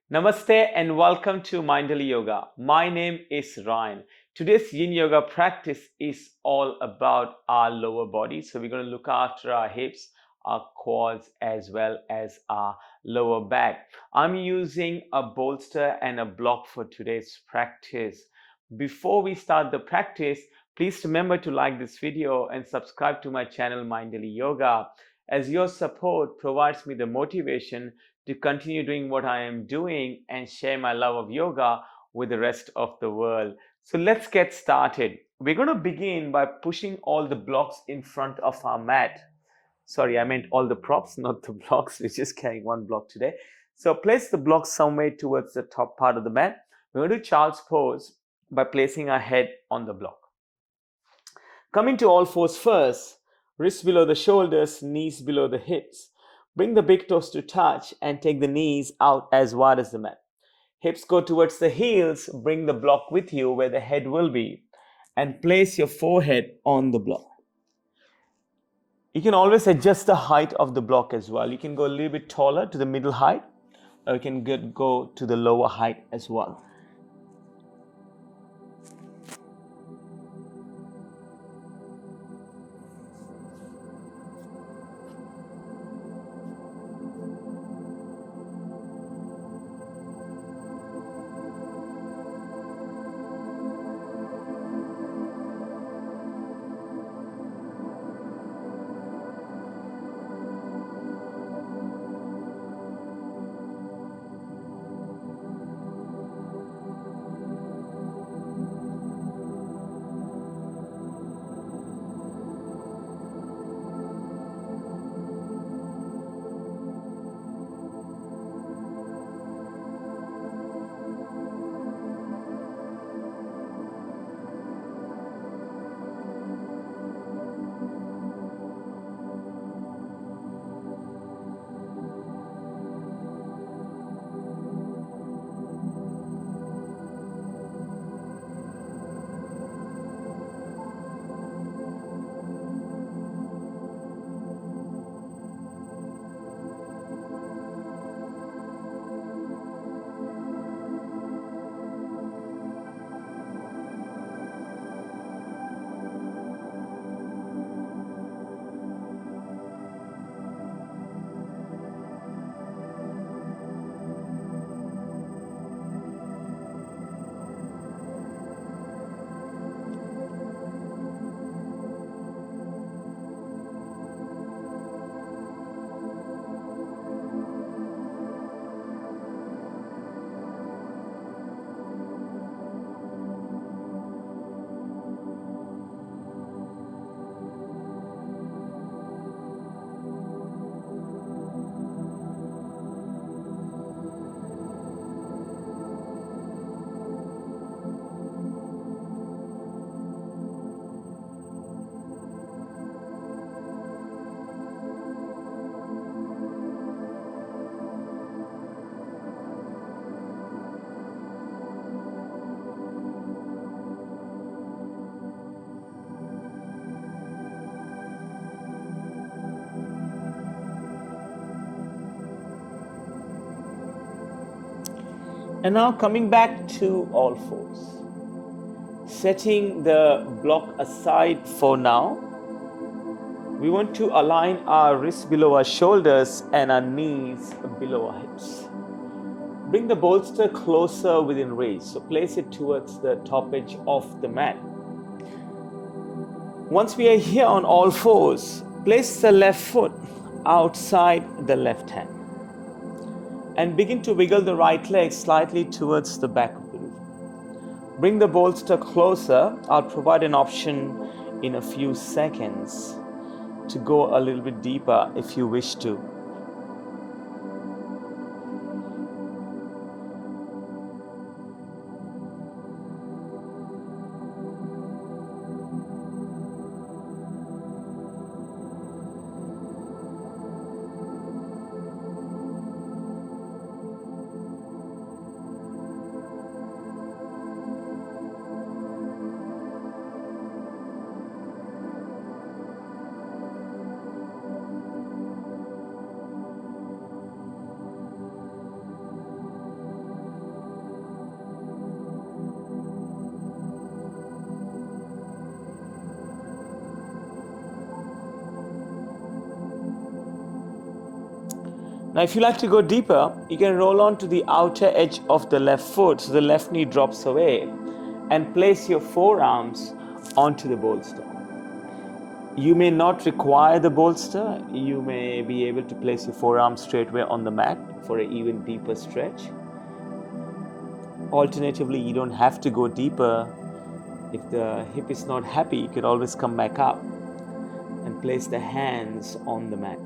Namaste and welcome to Mindful Yoga. My name is Ryan. Today's Yin Yoga practice is all about our lower body. So we're going to look after our hips, our quads, as well as our lower back. I'm using a bolster and a block for today's practice. Before we start the practice, please remember to like this video and subscribe to my channel Mindful Yoga, as your support provides me the motivation to continue doing what I am doing and share my love of yoga with the rest of the world. So let's get started. We're going to begin by pushing all the blocks in front of our mat. Sorry, I meant all the props, not the blocks. We're just carrying one block today. So place the blocks somewhere towards the top part of the mat. We're going to do child's pose by placing our head on the block. Coming to all fours first, wrists below the shoulders, knees below the hips. Bring the big toes to touch and take the knees out as wide as the mat. Hips go towards the heels. Bring the block with you where the head will be and place your forehead on the block. You can always adjust the height of the block as well. You can go a little bit taller to the middle height, or you can go to the lower height as well. And now coming back to all fours. Setting the block aside for now, we want to align our wrists below our shoulders and our knees below our hips. Bring the bolster closer within reach, so place it towards the top edge of the mat. Once we are here on all fours, place the left foot outside the left hand and begin to wiggle the right leg slightly towards the back of the room. Bring the bolster closer. I'll provide an option in a few seconds to go a little bit deeper if you wish to. Now, if you like to go deeper, you can roll on to the outer edge of the left foot so the left knee drops away and place your forearms onto the bolster. You may not require the bolster. You may be able to place your forearms straightway on the mat for an even deeper stretch. Alternatively, you don't have to go deeper. If the hip is not happy, you could always come back up and place the hands on the mat.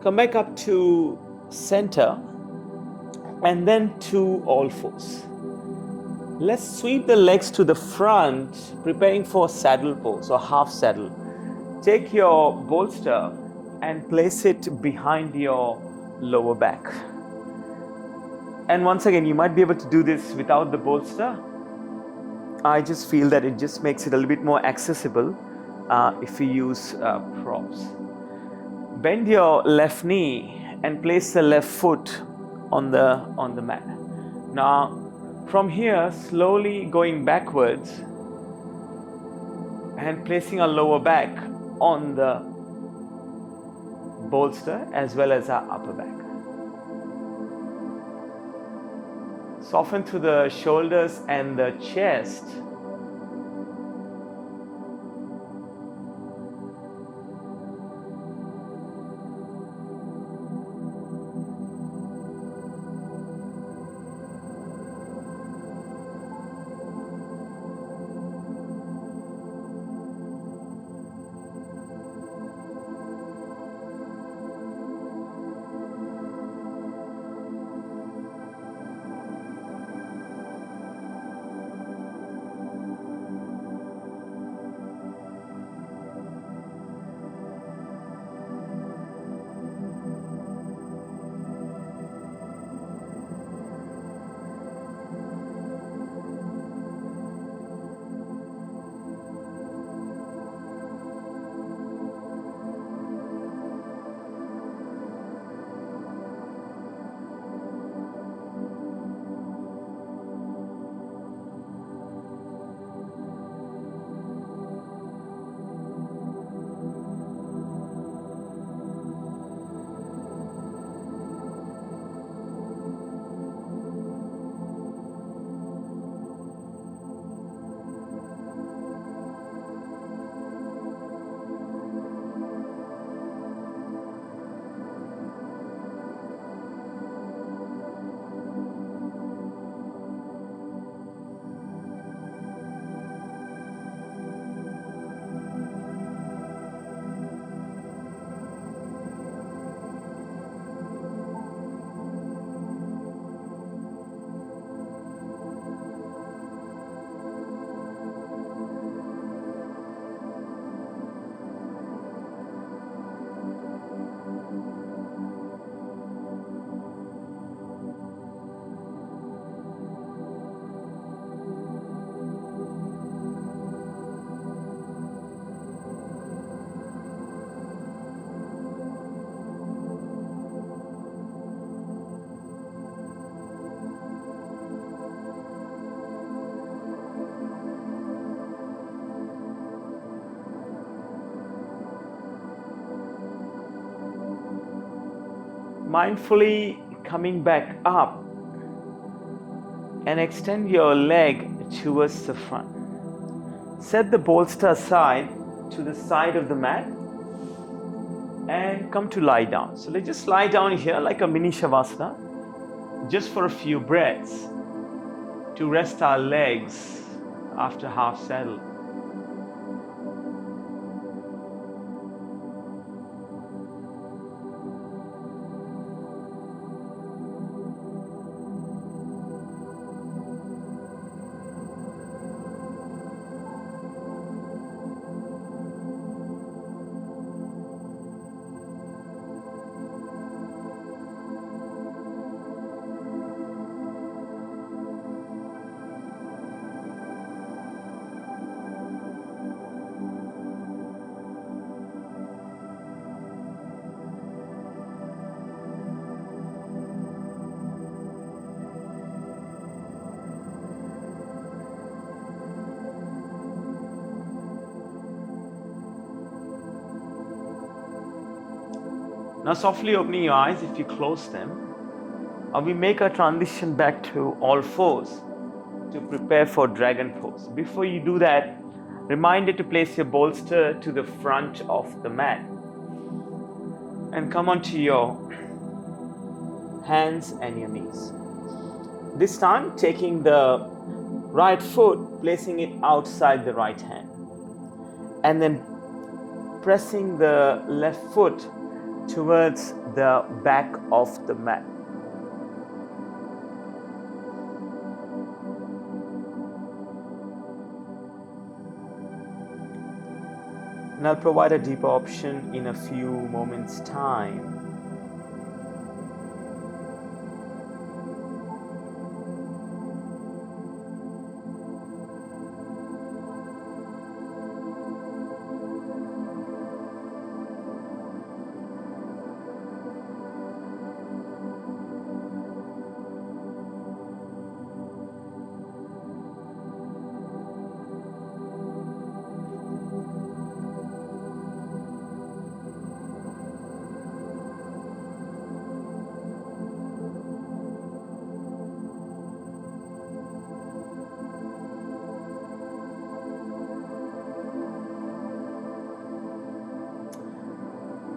Come back up to center and then to all fours. Let's sweep the legs to the front, preparing for saddle pose or half saddle. Take your bolster and place it behind your lower back. And once again, you might be able to do this without the bolster. I just feel that it just makes it a little bit more accessible if you use props. Bend your left knee and place the left foot on the mat. Now, from here, slowly going backwards and placing our lower back on the bolster as well as our upper back. Soften through the shoulders and the chest. Mindfully coming back up and extend your leg towards the front. Set the bolster aside to the side of the mat and come to lie down. So let's just lie down here like a mini shavasana, just for a few breaths to rest our legs after half settle. Now softly opening your eyes if you close them, we make a transition back to all fours to prepare for dragon pose. Before you do that, reminder to place your bolster to the front of the mat and come onto your hands and your knees. This time taking the right foot, placing it outside the right hand, and then pressing the left foot towards the back of the mat. And I'll provide a deeper option in a few moments' time.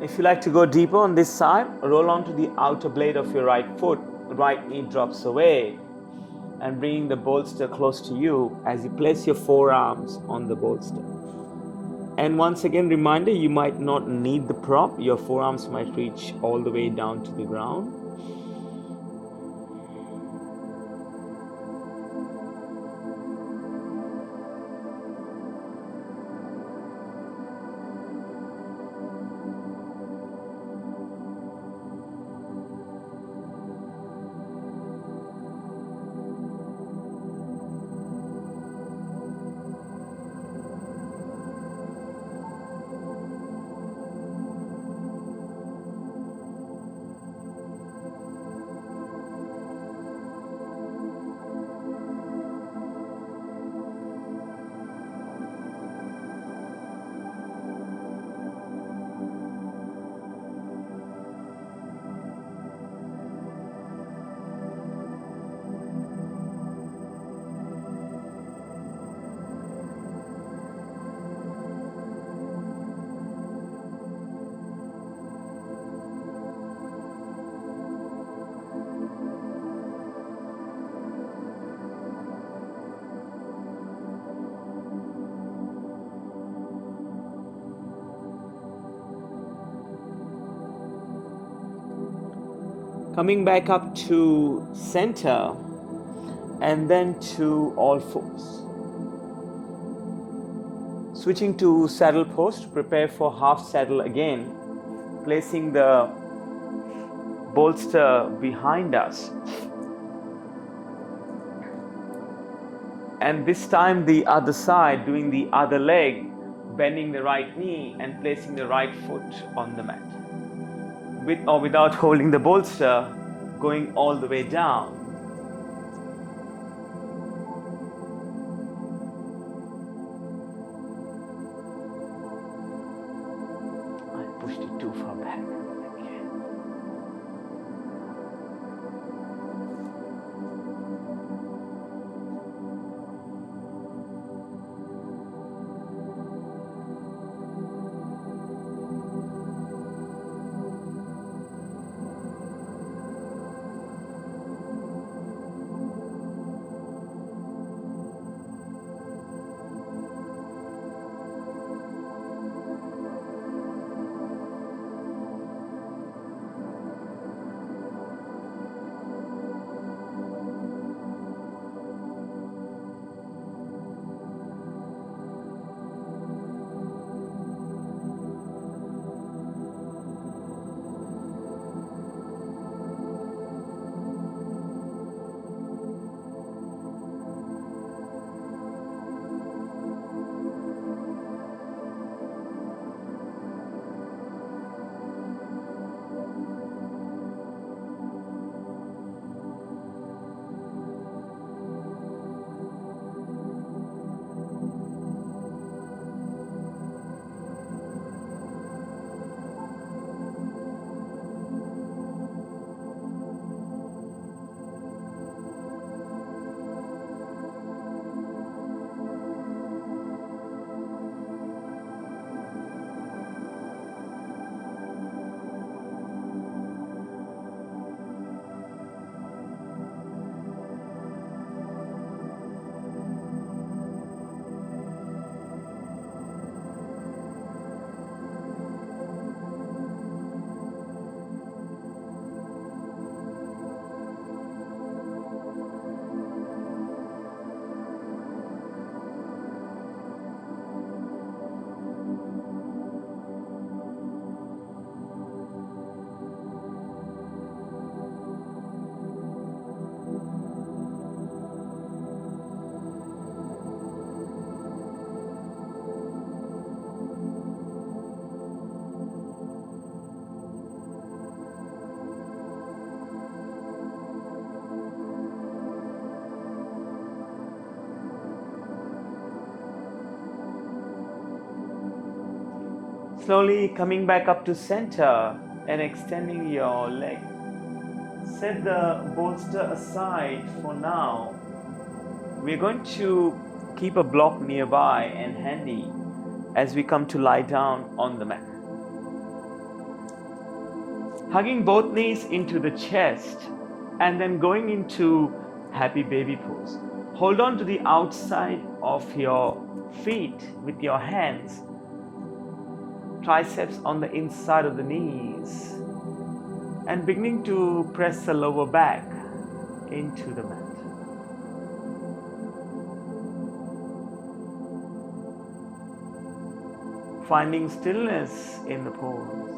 If you like to go deeper on this side, roll onto the outer blade of your right foot, right knee drops away, and bringing the bolster close to you as you place your forearms on the bolster. And once again, reminder, you might not need the prop. Your forearms might reach all the way down to the ground. Coming back up to center and then to all fours. Switching to saddle pose to prepare for half saddle again, placing the bolster behind us. And this time the other side, doing the other leg, bending the right knee and placing the right foot on the mat. With or without holding the bolster, going all the way down. I pushed it too far back. Okay. Slowly coming back up to center and extending your leg. Set the bolster aside for now. We're going to keep a block nearby and handy as we come to lie down on the mat. Hugging both knees into the chest and then going into happy baby pose. Hold on to the outside of your feet with your hands, triceps on the inside of the knees, and beginning to press the lower back into the mat. Finding stillness in the pose.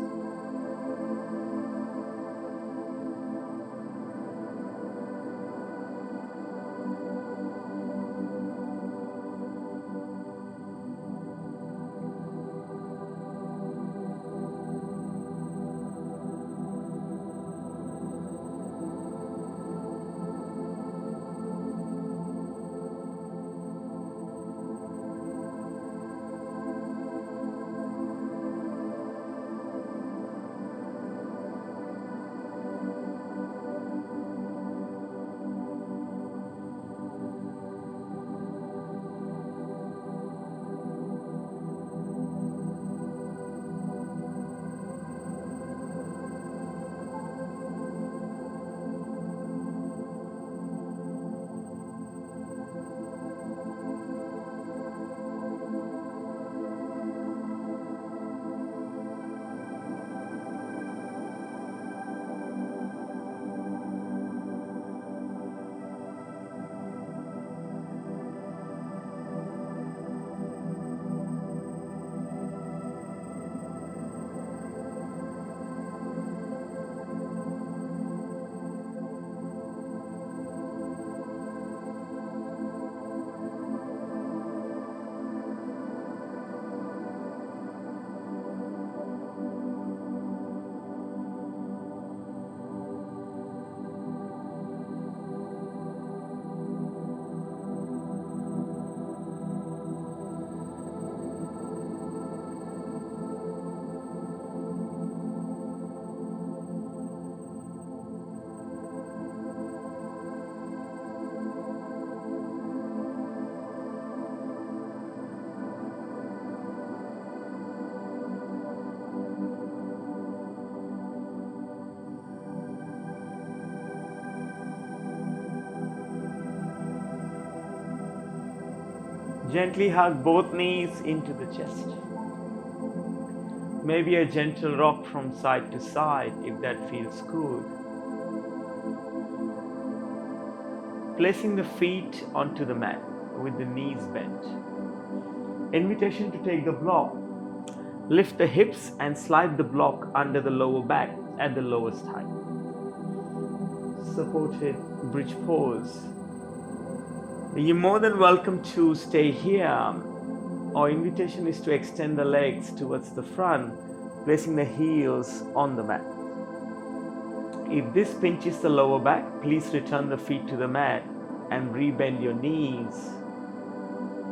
Gently hug both knees into the chest. Maybe a gentle rock from side to side if that feels good. Placing the feet onto the mat with the knees bent. Invitation to take the block. Lift the hips and slide the block under the lower back at the lowest height. Supported bridge pose. You're more than welcome to stay here. Our invitation is to extend the legs towards the front, placing the heels on the mat. If this pinches the lower back, please return the feet to the mat and rebend your knees.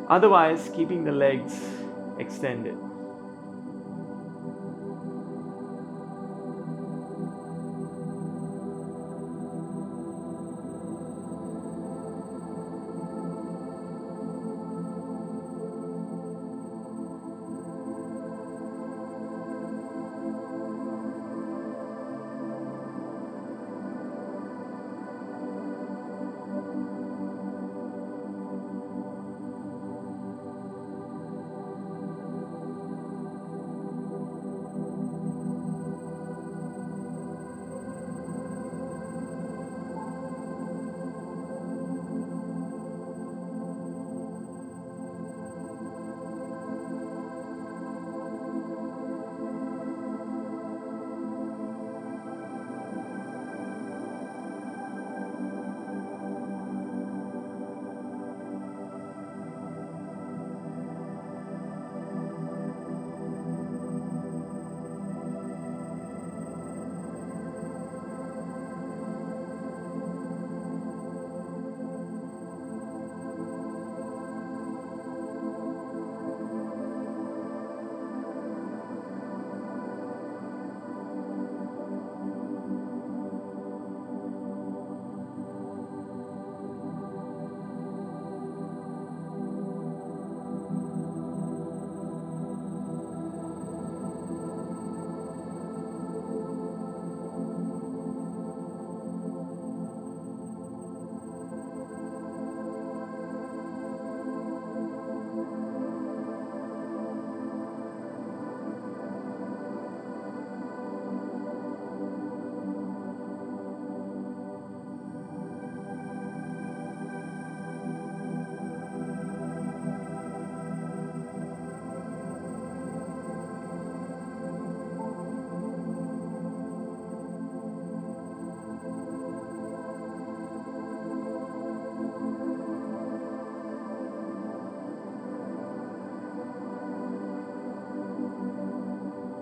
Otherwise, keeping the legs extended.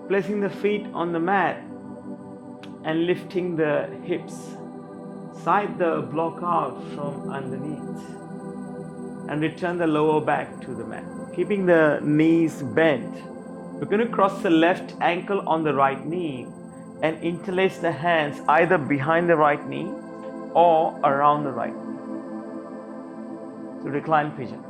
Placing the feet on the mat and lifting the hips. Side the block out from underneath and return the lower back to the mat. Keeping the knees bent, we're going to cross the left ankle on the right knee and interlace the hands either behind the right knee or around the right knee. So reclined pigeon.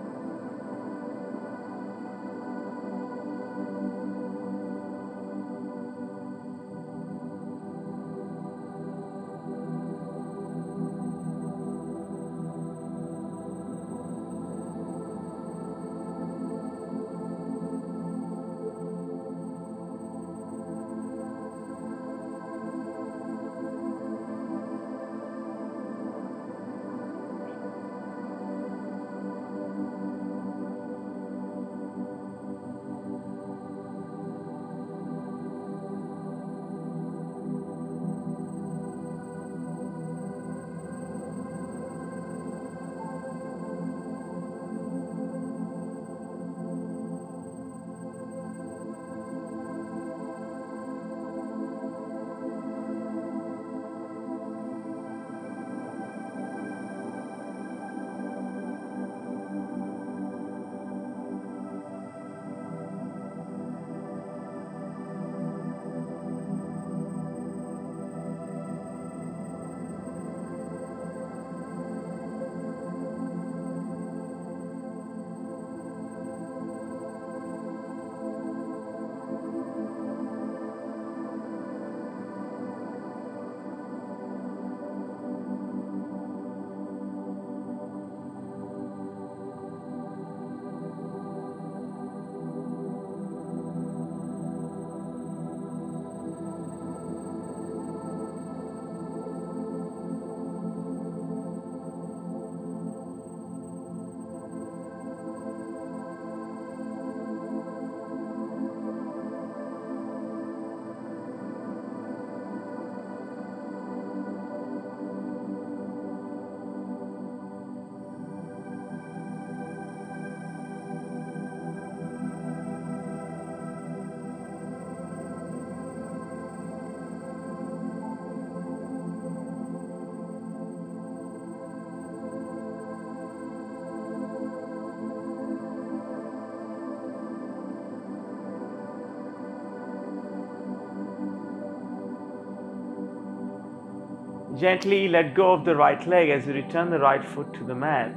Gently let go of the right leg as you return the right foot to the mat.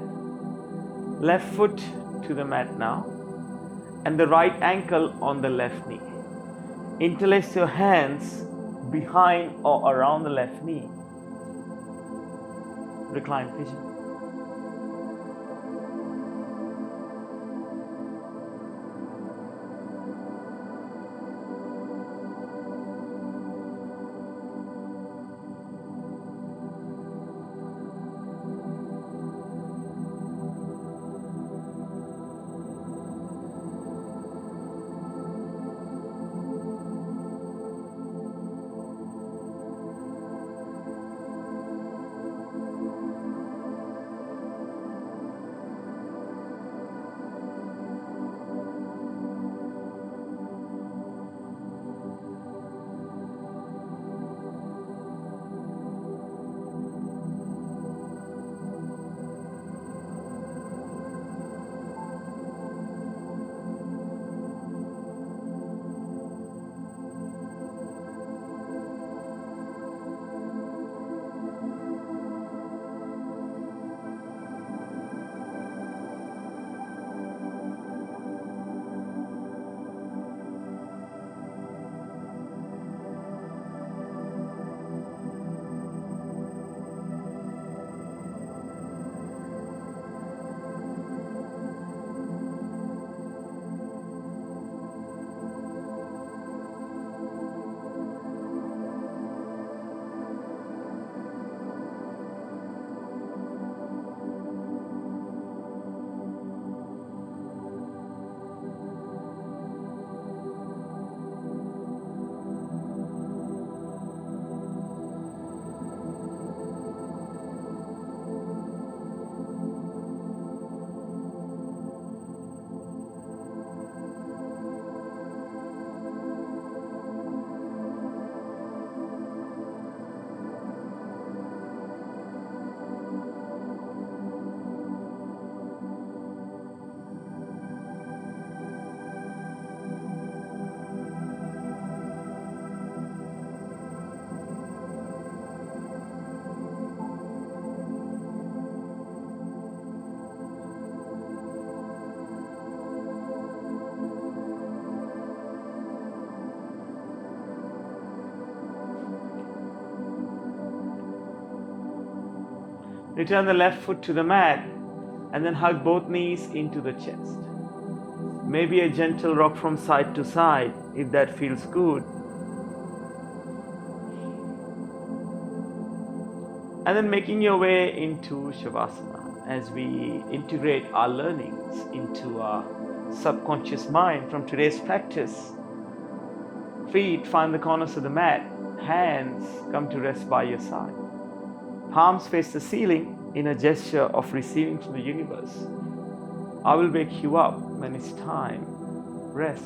Left foot to the mat now, and the right ankle on the left knee. Interlace your hands behind or around the left knee. Reclined pigeon. Return the left foot to the mat and then hug both knees into the chest. Maybe a gentle rock from side to side if that feels good. And then making your way into shavasana as we integrate our learnings into our subconscious mind from today's practice. Feet find the corners of the mat, hands come to rest by your side. Palms face the ceiling in a gesture of receiving from the universe. I will wake you up when it's time. Rest.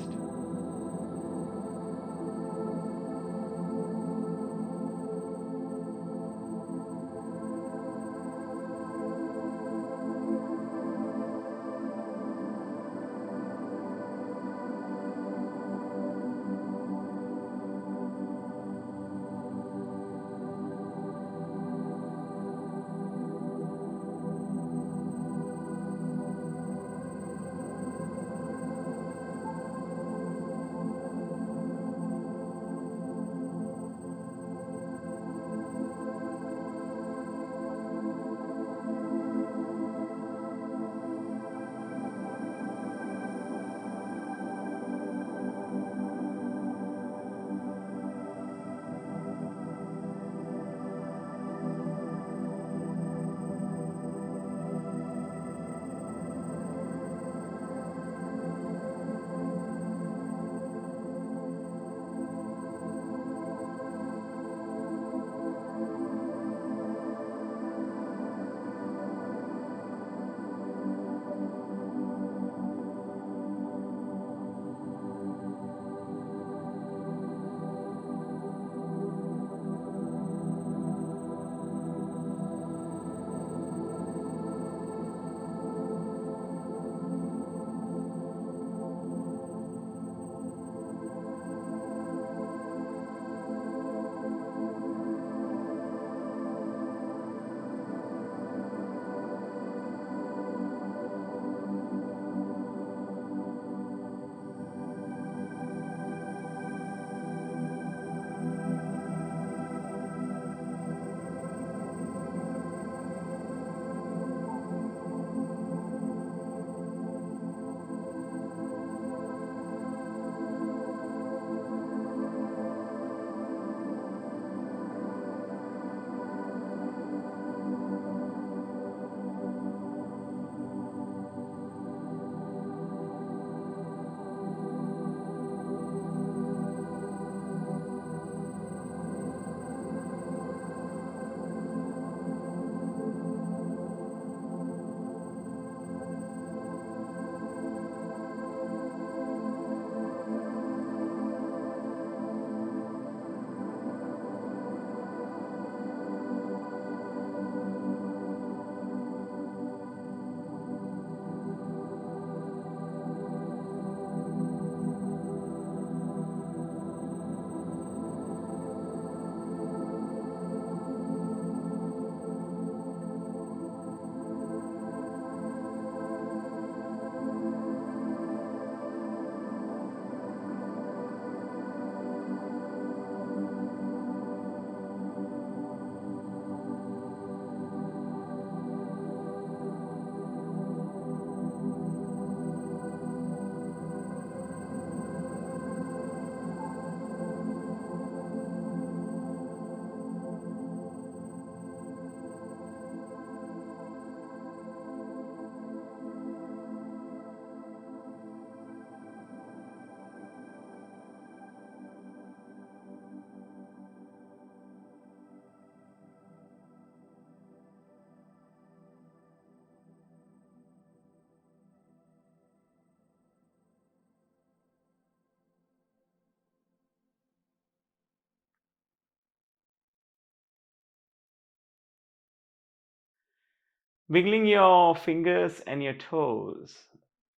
Wiggling your fingers and your toes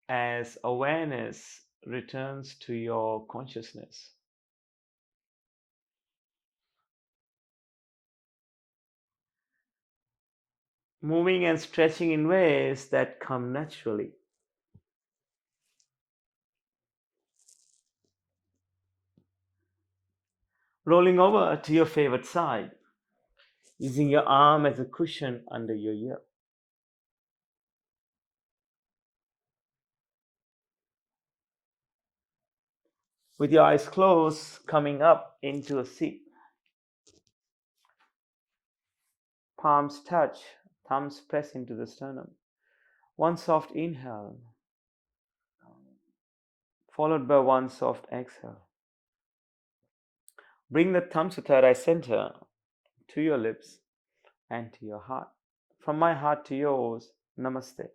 as awareness returns to your consciousness. Moving and stretching in ways that come naturally. Rolling over to your favorite side. using your arm as a cushion under your ear. With your eyes closed, coming up into a seat. Palms touch, thumbs press into the sternum. One soft inhale, followed by one soft exhale. Bring the thumbs to third eye center, to your lips, and to your heart. From my heart to yours, Namaste.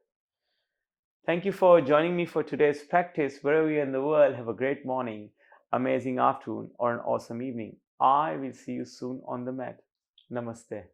Thank you for joining me for today's practice. Wherever you're in the world, have a great morning, amazing afternoon, or an awesome evening. I will see you soon on the mat. Namaste.